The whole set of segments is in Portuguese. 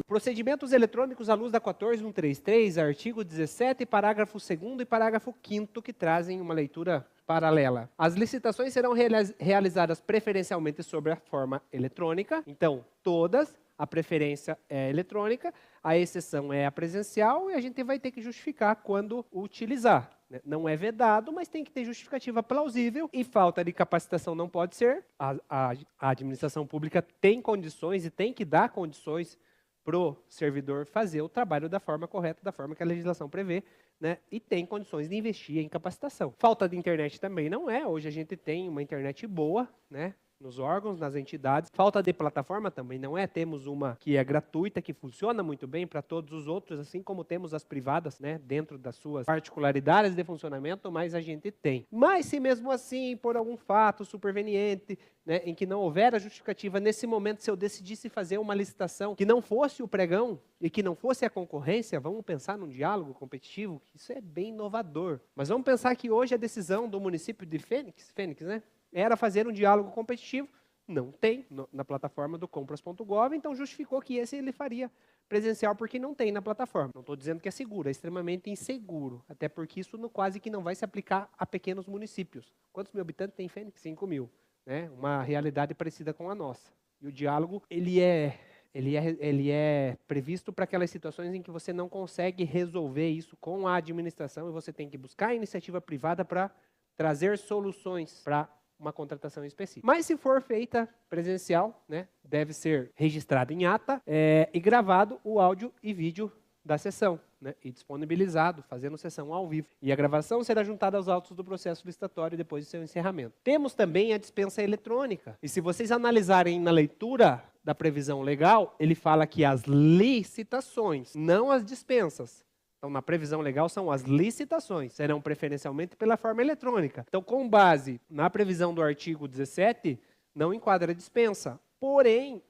Procedimentos eletrônicos à luz da 14133, artigo 17, parágrafo 2º e parágrafo 5º, que trazem uma leitura paralela. As licitações serão realizadas preferencialmente sobre a forma eletrônica. Então, todas, a preferência é eletrônica, a exceção é a presencial e a gente vai ter que justificar quando utilizar. Não é vedado, mas tem que ter justificativa plausível e falta de capacitação não pode ser. A administração pública tem condições e tem que dar condições para o servidor fazer o trabalho da forma correta, da forma que a legislação prevê, né? E tem condições de investir em capacitação. Falta de internet também não é. Hoje a gente tem uma internet boa, né? Nos órgãos, nas entidades. Falta de plataforma também não é. Temos uma que é gratuita, que funciona muito bem para todos os outros, assim como temos as privadas, né, dentro das suas particularidades de funcionamento, mas a gente tem. Mas se mesmo assim, por algum fato superveniente, né, em que não houver a justificativa, nesse momento, se eu decidisse fazer uma licitação que não fosse o pregão e que não fosse a concorrência, vamos pensar num diálogo competitivo, que isso é bem inovador. Mas vamos pensar que hoje a decisão do município de Fênix, né, era fazer um diálogo competitivo, não tem na plataforma do compras.gov, então justificou que esse ele faria presencial porque não tem na plataforma. Não estou dizendo que é seguro, é extremamente inseguro, até porque isso quase que não vai se aplicar a pequenos municípios. Quantos mil habitantes tem Fênix? 5 mil. Né? Uma realidade parecida com a nossa. E o diálogo, ele é previsto para aquelas situações em que você não consegue resolver isso com a administração e você tem que buscar a iniciativa privada para trazer soluções para uma contratação específica. Mas se for feita presencial, né, deve ser registrado em ata e gravado o áudio e vídeo da sessão, né, e disponibilizado, fazendo sessão ao vivo. E a gravação será juntada aos autos do processo licitatório depois de seu encerramento. Temos também a dispensa eletrônica. E se vocês analisarem na leitura da previsão legal, ele fala que as licitações, não as dispensas, então, na previsão legal, são as licitações, serão preferencialmente pela forma eletrônica. Então, com base na previsão do artigo 17, não enquadra a dispensa. Porém,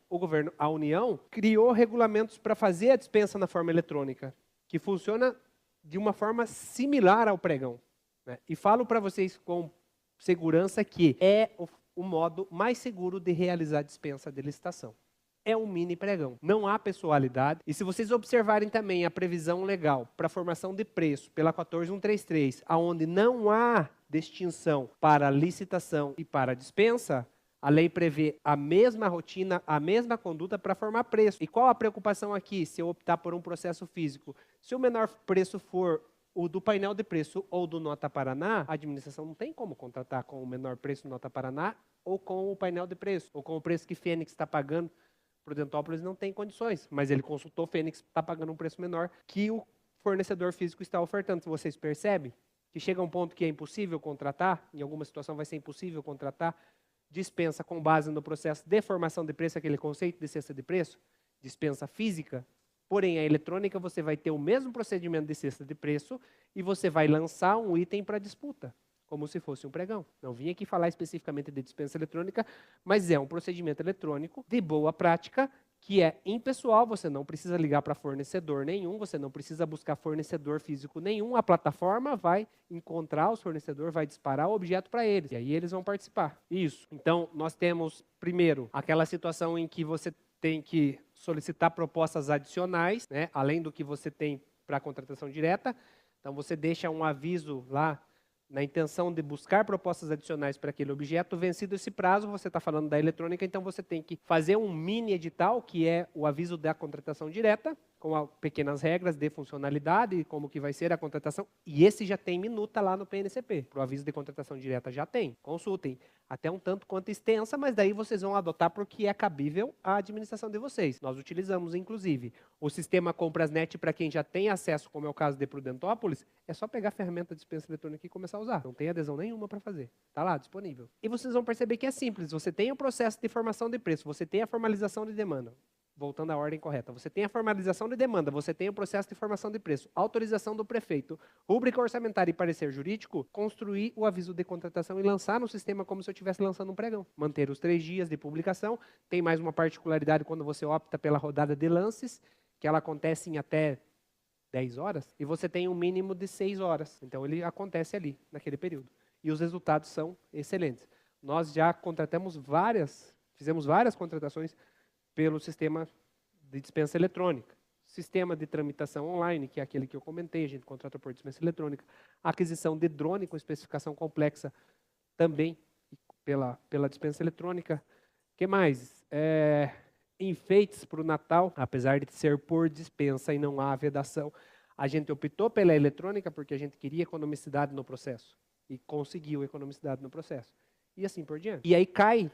a União, criou regulamentos para fazer a dispensa na forma eletrônica, que funciona de uma forma similar ao pregão. Né? E falo para vocês com segurança que é o modo mais seguro de realizar a dispensa de licitação. É um mini pregão. Não há pessoalidade. E se vocês observarem também a previsão legal para formação de preço pela 14133, aonde não há distinção para licitação e para dispensa, a lei prevê a mesma rotina, a mesma conduta para formar preço. E qual a preocupação aqui, se eu optar por um processo físico? Se o menor preço for o do painel de preço ou do Nota Paraná, a administração não tem como contratar com o menor preço do Nota Paraná ou com o painel de preço, ou com o preço que Fênix está pagando. Prudentópolis não tem condições, mas ele consultou, Fênix está pagando um preço menor que o fornecedor físico está ofertando. Vocês percebem que chega um ponto que é impossível contratar, em alguma situação vai ser impossível contratar, dispensa com base no processo de formação de preço, aquele conceito de cesta de preço, dispensa física, porém a eletrônica você vai ter o mesmo procedimento de cesta de preço e você vai lançar um item para disputa, como se fosse um pregão. Não vim aqui falar especificamente de dispensa eletrônica, mas é um procedimento eletrônico de boa prática, que é impessoal, você não precisa ligar para fornecedor nenhum, você não precisa buscar fornecedor físico nenhum, a plataforma vai encontrar os fornecedores, vai disparar o objeto para eles, e aí eles vão participar. Isso. Então, nós temos, primeiro, aquela situação em que você tem que solicitar propostas adicionais, né, além do que você tem para a contratação direta. Então, você deixa um aviso lá, na intenção de buscar propostas adicionais para aquele objeto. Vencido esse prazo, você está falando da eletrônica, então você tem que fazer um mini edital, que é o aviso da contratação direta, com pequenas regras de funcionalidade, como que vai ser a contratação, e esse já tem minuta lá no PNCP. Para o aviso de contratação direta já tem. Consultem. Até um tanto quanto extensa, mas daí vocês vão adotar porque é cabível à administração de vocês. Nós utilizamos, inclusive, o sistema Comprasnet para quem já tem acesso, como é o caso de Prudentópolis, é só pegar a ferramenta de dispensa eletrônica e começar a usar. Não tem adesão nenhuma para fazer. Está lá, disponível. E vocês vão perceber que é simples. Você tem o processo de formação de preço, você tem a formalização de demanda. Voltando à ordem correta, você tem a formalização de demanda, você tem o processo de formação de preço, autorização do prefeito, rúbrica orçamentária e parecer jurídico, construir o aviso de contratação e lançar no sistema como se eu estivesse lançando um pregão. Manter os 3 dias de publicação, tem mais uma particularidade quando você opta pela rodada de lances, que ela acontece em até 10 horas, e você tem um mínimo de 6 horas. Então ele acontece ali, naquele período. E os resultados são excelentes. Nós já fizemos várias contratações pelo sistema de dispensa eletrônica. Sistema de tramitação online, que é aquele que eu comentei, a gente contrata por dispensa eletrônica. Aquisição de drone com especificação complexa, também pela dispensa eletrônica. O que mais? Enfeites para o Natal, apesar de ser por dispensa e não há vedação, a gente optou pela eletrônica porque a gente queria economicidade no processo. E conseguiu economicidade no processo. E assim por diante. E aí cai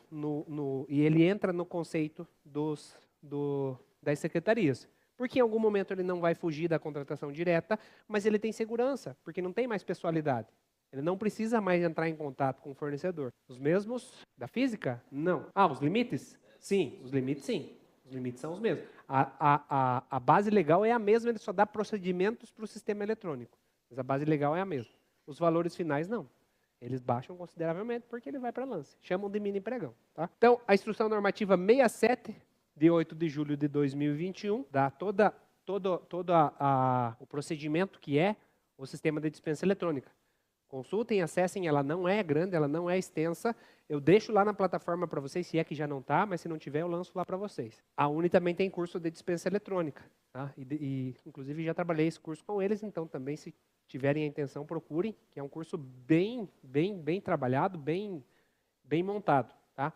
e ele entra no conceito das secretarias. Porque em algum momento ele não vai fugir da contratação direta, mas ele tem segurança, porque não tem mais pessoalidade. Ele não precisa mais entrar em contato com o fornecedor. Os mesmos da física? Não. Os limites? Sim, os limites sim. Os limites são os mesmos. A base legal é a mesma, ele só dá procedimentos para o sistema eletrônico. Mas a base legal é a mesma. Os valores finais não. Eles baixam consideravelmente porque ele vai para lance. Chamam de mini pregão. Tá? Então, a instrução normativa 67, de 8 de julho de 2021, dá todo o procedimento que é o sistema de dispensa eletrônica. Consultem, acessem, ela não é grande, ela não é extensa. Eu deixo lá na plataforma para vocês, se é que já não está, mas se não tiver, eu lanço lá para vocês. A Uni também tem curso de dispensa eletrônica. Tá? Inclusive, já trabalhei esse curso com eles, então também, se tiverem a intenção, procurem, que é um curso bem trabalhado, bem montado. Tá?